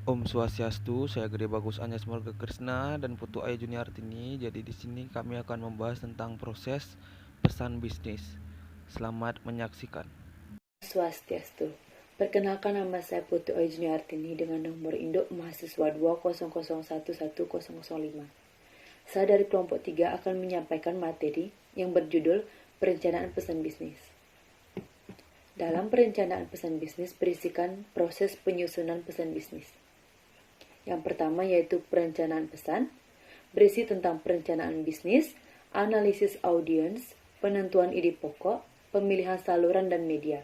Om Swastiastu, saya Gede Bagus Anyas Marga Krisna dan Putu Aya Juniartini. Jadi di sini kami akan membahas tentang proses pesan bisnis. Selamat menyaksikan. Swastiastu. Perkenalkan, nama saya Putu Aya Juniartini dengan nomor induk mahasiswa 200111005. Saya dari kelompok 3 akan menyampaikan materi yang berjudul Perencanaan Pesan Bisnis. Dalam perencanaan pesan bisnis berisikan proses penyusunan pesan bisnis. Yang pertama yaitu perencanaan pesan, berisi tentang perencanaan bisnis, analisis audiens, penentuan ide pokok, pemilihan saluran dan media.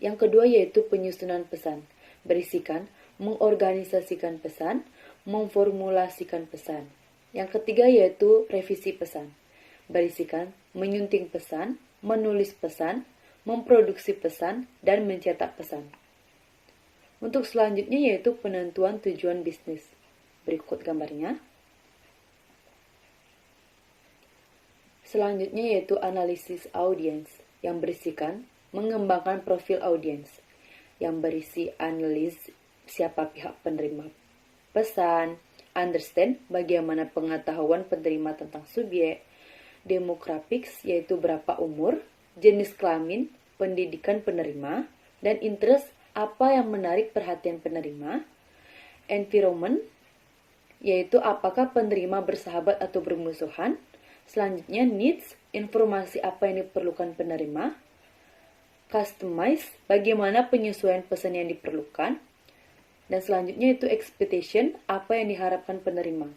Yang kedua yaitu penyusunan pesan, berisikan mengorganisasikan pesan, memformulasikan pesan. Yang ketiga yaitu revisi pesan, berisikan menyunting pesan, menulis pesan, memproduksi pesan, dan mencetak pesan. Untuk selanjutnya yaitu penentuan tujuan bisnis. Berikut gambarnya. Selanjutnya yaitu analisis audiens yang berisikan mengembangkan profil audiens yang berisi analis siapa pihak penerima pesan, understand bagaimana pengetahuan penerima tentang subjek, demographics yaitu berapa umur, jenis kelamin, pendidikan penerima, dan interest apa yang menarik perhatian penerima, environment yaitu apakah penerima bersahabat atau bermusuhan, selanjutnya needs, informasi apa yang diperlukan penerima, customize, bagaimana penyesuaian pesan yang diperlukan, dan selanjutnya itu expectation, apa yang diharapkan penerima.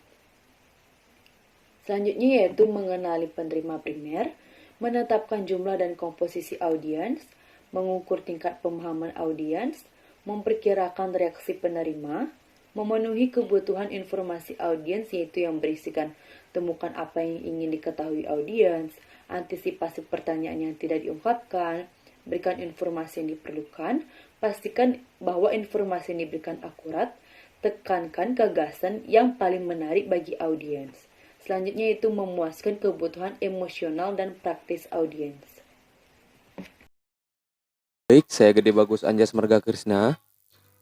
Selanjutnya yaitu mengenali penerima primer, menetapkan jumlah dan komposisi audiens, mengukur tingkat pemahaman audiens, memperkirakan reaksi penerima, memenuhi kebutuhan informasi audiens yaitu yang berisikan temukan apa yang ingin diketahui audiens, antisipasi pertanyaan yang tidak diungkapkan, berikan informasi yang diperlukan, pastikan bahwa informasi yang diberikan akurat, tekankan gagasan yang paling menarik bagi audiens. Selanjutnya itu memuaskan kebutuhan emosional dan praktis audiens. Baik, saya Gede Bagus Anjas Marga Krisna.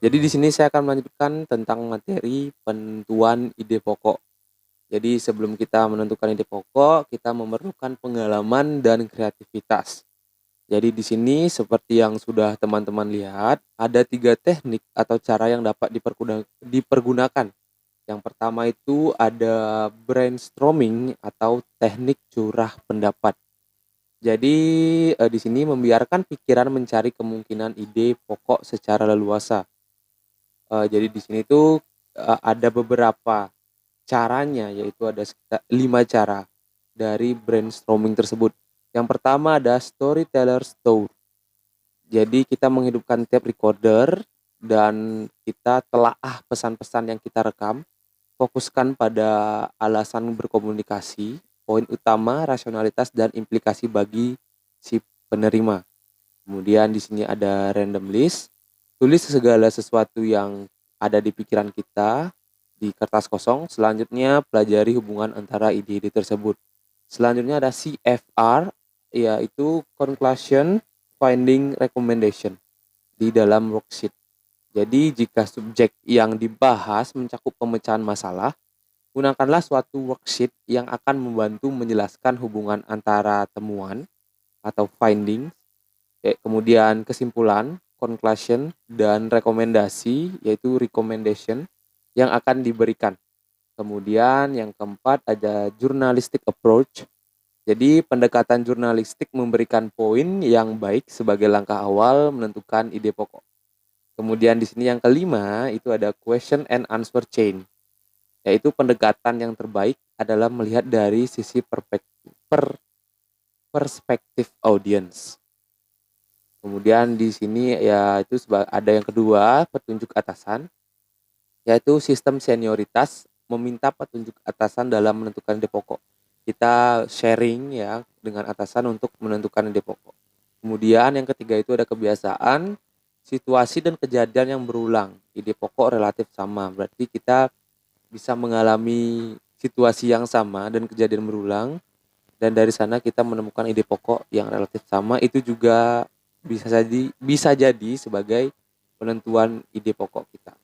Jadi di sini saya akan melanjutkan tentang materi penentuan ide pokok. Jadi sebelum kita menentukan ide pokok, kita memerlukan pengalaman dan kreativitas. Jadi di sini seperti yang sudah teman-teman lihat, ada 3 teknik atau cara yang dapat dipergunakan. Yang pertama itu ada brainstorming atau teknik curah pendapat. Jadi di sini membiarkan pikiran mencari kemungkinan ide pokok secara leluasa. Jadi di sini tuh ada beberapa caranya, yaitu ada sekitar 5 cara dari brainstorming tersebut. Yang pertama ada storyteller's tour. Jadi kita menghidupkan tape recorder dan kita telaah pesan-pesan yang kita rekam, fokuskan pada alasan berkomunikasi, poin utama, rasionalitas dan implikasi bagi si penerima. Kemudian di sini ada random list. Tulis segala sesuatu yang ada di pikiran kita di kertas kosong. Selanjutnya pelajari hubungan antara ide-ide tersebut. Selanjutnya ada CFR, yaitu conclusion, finding, recommendation di dalam worksheet. Jadi jika subjek yang dibahas mencakup pemecahan masalah, gunakanlah suatu worksheet yang akan membantu menjelaskan hubungan antara temuan atau finding, kemudian kesimpulan, conclusion, dan rekomendasi, yaitu recommendation, yang akan diberikan. Kemudian yang keempat ada journalistic approach. Jadi pendekatan jurnalistik memberikan poin yang baik sebagai langkah awal menentukan ide pokok. Kemudian di sini yang kelima itu ada question and answer chain, yaitu pendekatan yang terbaik adalah melihat dari sisi perspektif audiens. Kemudian di sini ya itu ada yang kedua, petunjuk atasan, yaitu sistem senioritas meminta petunjuk atasan dalam menentukan ide pokok. Kita sharing ya dengan atasan untuk menentukan ide pokok. Kemudian yang ketiga itu ada kebiasaan, situasi dan kejadian yang berulang. Ide pokok relatif sama, berarti kita bisa mengalami situasi yang sama dan kejadian berulang, dan dari sana kita menemukan ide pokok yang relatif sama. Itu juga bisa jadi sebagai penentuan ide pokok kita.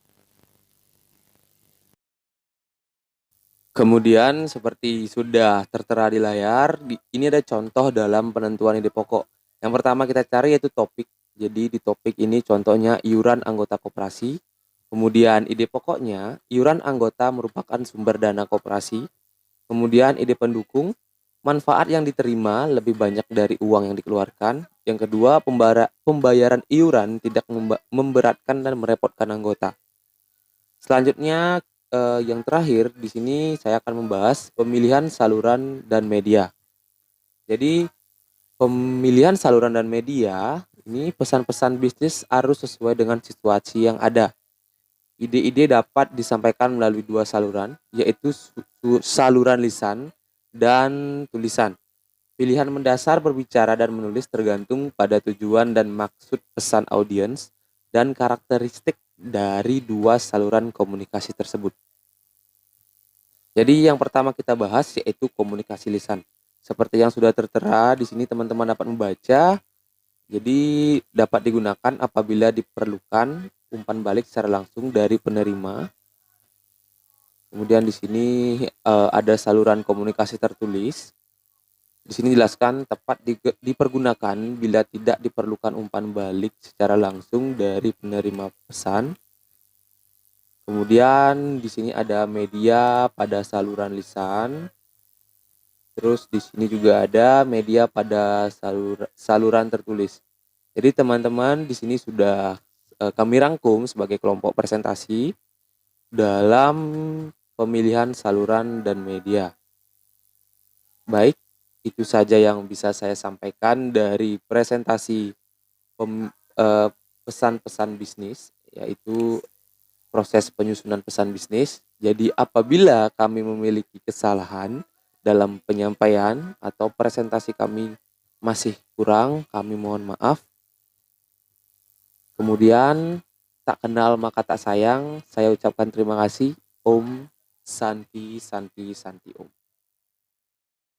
Kemudian seperti sudah tertera di layar, ini ada contoh dalam penentuan ide pokok. Yang pertama kita cari yaitu topik. Jadi di topik ini contohnya iuran anggota koperasi. Kemudian ide pokoknya, iuran anggota merupakan sumber dana koperasi. Kemudian ide pendukung, manfaat yang diterima lebih banyak dari uang yang dikeluarkan. Yang kedua, pembayaran iuran tidak memberatkan dan merepotkan anggota. Selanjutnya, yang terakhir di sini saya akan membahas pemilihan saluran dan media. Jadi pemilihan saluran dan media ini pesan-pesan bisnis harus sesuai dengan situasi yang ada. Ide-ide dapat disampaikan melalui dua saluran, yaitu saluran lisan dan tulisan. Pilihan mendasar berbicara dan menulis tergantung pada tujuan dan maksud pesan audiens dan karakteristik dari dua saluran komunikasi tersebut. Jadi yang pertama kita bahas yaitu komunikasi lisan. Seperti yang sudah tertera di sini teman-teman dapat membaca. Jadi dapat digunakan apabila diperlukan umpan balik secara langsung dari penerima. Kemudian di sini ada saluran komunikasi tertulis. Di sini jelaskan tepat dipergunakan bila tidak diperlukan umpan balik secara langsung dari penerima pesan. Kemudian di sini ada media pada saluran lisan. Terus di sini juga ada media pada saluran tertulis. Jadi teman-teman di sini sudah kami rangkum sebagai kelompok presentasi dalam pemilihan saluran dan media. Baik, itu saja yang bisa saya sampaikan dari presentasi pesan-pesan bisnis, yaitu proses penyusunan pesan bisnis. Jadi apabila kami memiliki kesalahan dalam penyampaian atau presentasi kami masih kurang, kami mohon maaf. Kemudian tak kenal maka tak sayang, saya ucapkan terima kasih. Om Santi Santi Santi Om.